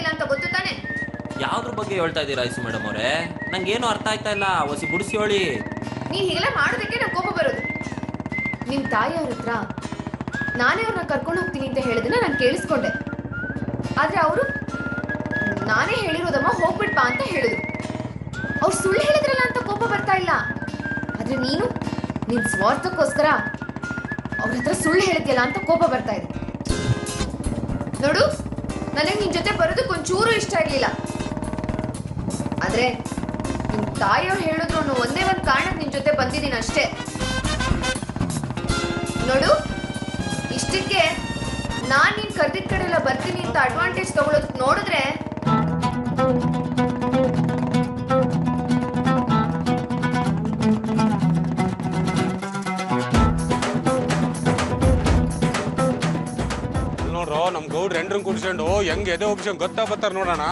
ಆಗಿಲ್ಲ ಅಂತ ಗೊತ್ತು ತಾನೆ? ಯಾವ್ದ್ರ ಬಗ್ಗೆ ಹೇಳ್ತಾ ಇದ್ದೀರಾ ಐಸು ಮೇಡಮ್ ಅವರೇ? ನಂಗೇನು ಅರ್ಥ ಆಯ್ತಾ ಇಲ್ಲ, ಹೊಸಿ ಬುಡಿಸಿ ಹೇಳಿ. ನೀನ್ ಹೀಗೆಲ್ಲ ಮಾಡೋದಕ್ಕೆ ನಂಗೆ ಕೋಪ ಬರೋದು. ನಿಮ್ ತಾಯಿಯವ್ರ ಹತ್ರ ನಾನೇ ಅವ್ರನ್ನ ಕರ್ಕೊಂಡು ಹೋಗ್ತೀನಿ ಅಂತ ಹೇಳಿದನ್ನ ನಾನು ಕೇಳಿಸ್ಕೊಂಡೆ. ಆದ್ರೆ ಅವರು ನಾನೇ ಹೇಳಿರೋದಮ್ಮ ಹೋಗ್ಬಿಡ್ಬಾ ಅಂತ ಹೇಳಿದ್ರು. ಅವ್ರು ಸುಳ್ಳು ಹೇಳಿದ್ರಲ್ಲ ಅಂತ ಕೋಪ ಬರ್ತಾ ಇಲ್ಲ. ಆದ್ರೆ ನೀನು ನಿನ್ ಸ್ವಾರ್ಥಕ್ಕೋಸ್ಕರ ಅವ್ರ ಹತ್ರ ಸುಳ್ಳು ಹೇಳಿದ್ಯಲ್ಲ ಅಂತ ಕೋಪ ಬರ್ತಾ ಇದೆ. ನೋಡು, ನನಗೆ ನಿನ್ ಜೊತೆ ಬರೋದಕ್ಕೆ ಒಂಚೂರು ಇಷ್ಟ ಇರ್ಲಿಲ್ಲ. ಆದ್ರೆ ನಿಮ್ ತಾಯಿಯವ್ರು ಹೇಳಿದ್ರು ಅನ್ನೋ ಒಂದೇ ಒಂದು ಕಾರಣಕ್ಕೆ ನಿನ್ ಜೊತೆ ಬಂದಿದ್ದೀನಿ ಅಷ್ಟೇ. ನೋಡು, ಇಷ್ಟಕ್ಕೆ ನಾನ್ ನೀನ್ ಕರ್ದಿದ್ ಕಡೆ ಎಲ್ಲ ಬರ್ತೀನಿ ಅಂತ ಅಡ್ವಾಂಟೇಜ್ ತಗೊಳೋದ್ ನೋಡಿದ್ರೆ ನೋಡ್ರೋ ನಮ್ ಗೌಡ್ರು ಎಂಡ್ರನ್ ಕುಡ್ಸ್ಕೊಂಡು ಹೆಂಗ್ ಎದೆ ಒಪ್ಸ್ಕೊಂಡ್ ಗೊತ್ತಾ ಬರ್ತಾರ ನೋಡೋಣ.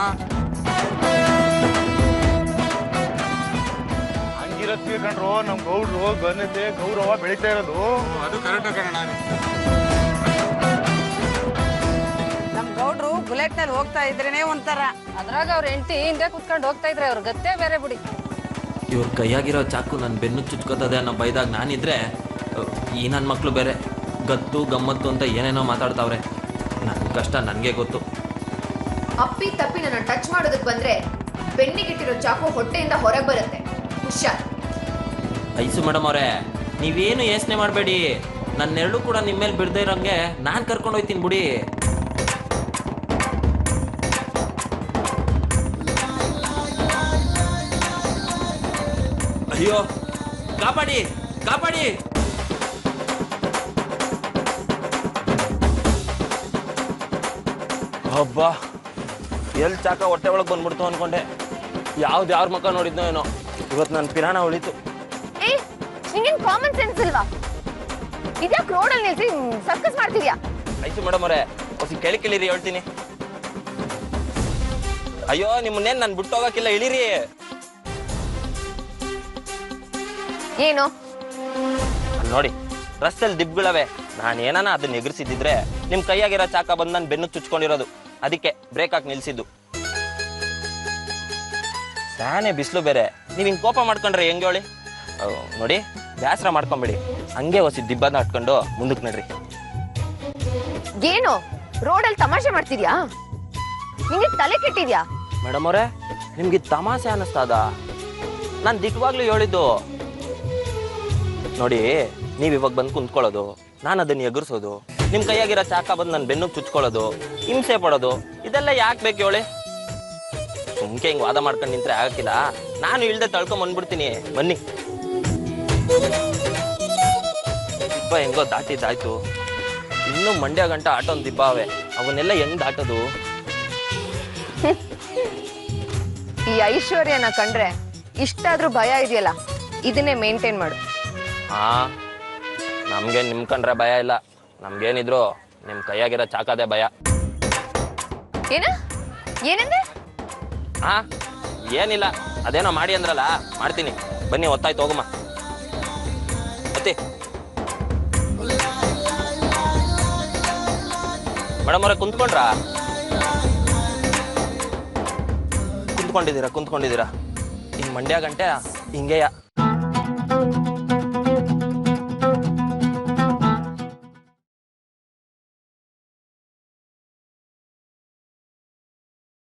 ಹಂಗಿರತ್ತಿ ಕಣ್ರು ನಮ್ ಗೌಡ್ರು ಘನತೆ ಗೌರವ ಬೆಳಿತಾ ಇರೋದು. ಅದು ಕರೆಕ್ಟ್ ಕಣ. ನಮ್ ಗೌಡ್ರು ಬುಲೆಟ್ ನಲ್ಲಿ ಹೋಗ್ತಾ ಇದ್ರೇನೆ ಒಂಥರ. ಅದ್ರಾಗ ಅವ್ರ ಹೆಂಡತಿ ಹಿಂದೆ ಕುತ್ಕೊಂಡು ಹೋಗ್ತಾ ಇದ್ರೆ ಅವ್ರ ಗತ್ತೆ ಬೇರೆ ಬಿಡಿ. ಇವ್ರ ಕೈಯಾಗಿರೋ ಚಾಕು ನನ್ನ ಬೆನ್ನು ಚುಚ್ಕೋತದೆ ಅನ್ನೋ ಬೈದಾಗ ನಾನಿದ್ರೆ, ಈ ನನ್ನ ಮಕ್ಕಳು ಬೇರೆ ಗತ್ತು ಗಮ್ಮತ್ತು ಅಂತ ಏನೇನೋ ಮಾತಾಡ್ತಾವ್ರೆ. ನನ್ನ ಕಷ್ಟ ನನಗೆ ಗೊತ್ತು. ಅಪ್ಪಿ ತಪ್ಪಿ ನನ್ನ ಟಚ್ ಮಾಡೋದಕ್ಕೆ ಬಂದ್ರೆ ಬೆನ್ನಿಗಿಟ್ಟಿರೋ ಚಾಕು ಹೊಟ್ಟೆಯಿಂದ ಹೊರಗೆ ಬರುತ್ತೆ. ಹುಷಾರ್. ಐಸು ಮೇಡಮ್ ಅವರೇ, ನೀವೇನು ಯೋಚನೆ ಮಾಡಬೇಡಿ. ನನ್ನೆರಡು ಕೂಡ ನಿಮ್ಮ ಮೇಲೆ ಬಿಡದೇ ಇರೋಂಗೆ ನಾನು ಕರ್ಕೊಂಡು ಹೋಗ್ತೀನಿ ಬಿಡಿ. ಅಯ್ಯೋ, ಕಾಪಾಡಿ ಕಾಪಾಡಿ. ಹಬ್ಬ, ಎಲ್ಲಿ ಚಾಕ ಹೊಟ್ಟೆ ಒಳಗೆ ಬಂದ್ಬಿಡ್ತು ಅನ್ಕೊಂಡೆ. ಯಾವ್ರ ಮುಖ ನೋಡಿದ್ನೋ ಏನೋ, ಇವತ್ತು ನನ್ನ ಪಿರಾಣ ಉಳಿತು. ಏ, ನಿಂಗೇನ್ ಕಾಮನ್ ಸೆನ್ಸ್ ಇಲ್ವಾ? ಇದ್ಯಾಕೆ ರೋಡಲ್ಲಿ ನಿಲ್ಸಿ ಸರ್ಕಸ್ ಮಾಡ್ತಿದ್ಯಾ? ಆಯ್ತು ಮೇಡಮ್ ಅವರೇ, ಹೊಸಿ ಕೇಳಿರಿ ಹೇಳ್ತೀನಿ. ಅಯ್ಯೋ, ನಿಮ್ಮನ್ನೇನು ನಾನು ಬಿಟ್ಟು ಹೋಗಕ್ಕಿಲ್ಲ, ಇಳಿರಿ. ಏನು ನೋಡಿ, ರಸ್ತೆಯಲ್ಲಿ ದಿಬ್ಗಳವೆ. ನಾನು ಏನಾನ ಅದನ್ನ ಎಗರಿಸಿದ್ದಿದ್ರೆ ನಿಮ್ಮ ಕೈಯಾಗಿರೋ ಚಾಕ ಬಂದು ನಾನು ಬೆನ್ನು ಚುಚ್ಕೊಂಡಿರೋದು. ಅದಕ್ಕೆ ಬ್ರೇಕ್ ಹಾಕಿ ನಿಲ್ಸಿದ್ದು. ಸಾನೆ ಬಿಸಿಲು ಬೇರೆ, ನೀವು ಹಿಂಗೆ ಕೋಪ ಮಾಡ್ಕೊಂಡ್ರೆ ಹೆಂಗೆ ಹೇಳಿ? ನೋಡಿ, ಬೇಸರ ಮಾಡ್ಕೊಂಬಿಡಿ, ಹಂಗೆ ಹೊಸಿ ದಿಬ್ಬನ ಹಟ್ಕೊಂಡು ಮುಂದಕ್ಕೆ ನಡ್ರಿ. ಏನು ರೋಡಲ್ಲಿ ತಮಾಷೆ ಮಾಡ್ತಿದ್ಯಾ? ನಿಂಗೆ ತಲೆ ಕೆಟ್ಟಿದ್ಯಾ? ಮೇಡಮ್ ಅವರೇ, ನಿಮ್ಗೆ ತಮಾಷೆ ಅನ್ನಿಸ್ತದ? ನಾನು ದಿಕ್ಕವಾಗ್ಲೂ ಹೇಳಿದ್ದು. ನೋಡಿ, ನೀವು ಇವಾಗ ಬಂದು ಕುಂತ್ಕೊಳ್ಳೋದು, ನಾನು ಅದನ್ನ ಎಗರಿಸೋದು, ನಿಮ್ಮ ಕೈಯಾಗಿರೋ ಚಾಕ ಬಂದು ನನ್ನ ಬೆನ್ನಿಗೆ ಚುಚ್ಕೊಳ್ಳೋದು, ಹಿಂಸೆ ಪಡೋದು, ಇದೆಲ್ಲ ಯಾಕೆ ಬೇಕು ಹೇಳಿ? ಸುಮ್ಕೆ ಹಿಂಗೆ ವಾದ ಮಾಡ್ಕೊಂಡು ನಿಂತ್ರೆ ಆಗಕ್ಕಿಲ್ಲ. ನಾನು ಇಳ್ದೆ ತಳ್ಕೊಂಡ್ ಬಂದ್ಬಿಡ್ತೀನಿ, ಬನ್ನಿ. ದಿಬ್ಬ ಹೆಂಗೋ ದಾಟಿದ್ದಾಯ್ತು, ಇನ್ನೂ ಮಂಡ್ಯ ಗಂಟ ಆಟೋನ್ ದಿಬ್ಬ ಅವೆ, ಅವನ್ನೆಲ್ಲ ಹೆಂಗ್ ದಾಟೋದು? ಈ ಐಶ್ವರ್ಯನ ಕಂಡ್ರೆ ಇಷ್ಟಾದ್ರೂ ಭಯ ಇದೆಯಲ್ಲ, ಇದನ್ನೇ ಮೇಂಟೈನ್ ಮಾಡು. ಹಾ, ನಮ್ಗೆ ನಿಮ್ ಕಂಡ್ರೆ ಭಯ ಇಲ್ಲ. ನಮ್ಗೇನಿದ್ರು ನಿಮ್ ಕೈಯಾಗಿರೋ ಚಾಕದೇ ಭಯ. ಏನಂದ್ರೆ? ಹಾ, ಏನಿಲ್ಲ, ಅದೇನೋ ಮಾಡಿ ಅಂದ್ರಲ್ಲ, ಮಾಡ್ತೀನಿ. ಬನ್ನಿ, ಒತ್ತಾಯ್ತು, ಹೋಗಮ್ಮ. ಅತ್ತಿ ಮೇಡಮ್ ಅವ್ರೆ, ಕುಂತ್ಕೊಂಡ್ರಾ? ಕುಂತ್ಕೊಂಡಿದ್ದೀರಾ? ಹಿಂಗ್ ಮಂಡ್ಯ ಗಂಟೆ ಹಿಂಗೆಯ.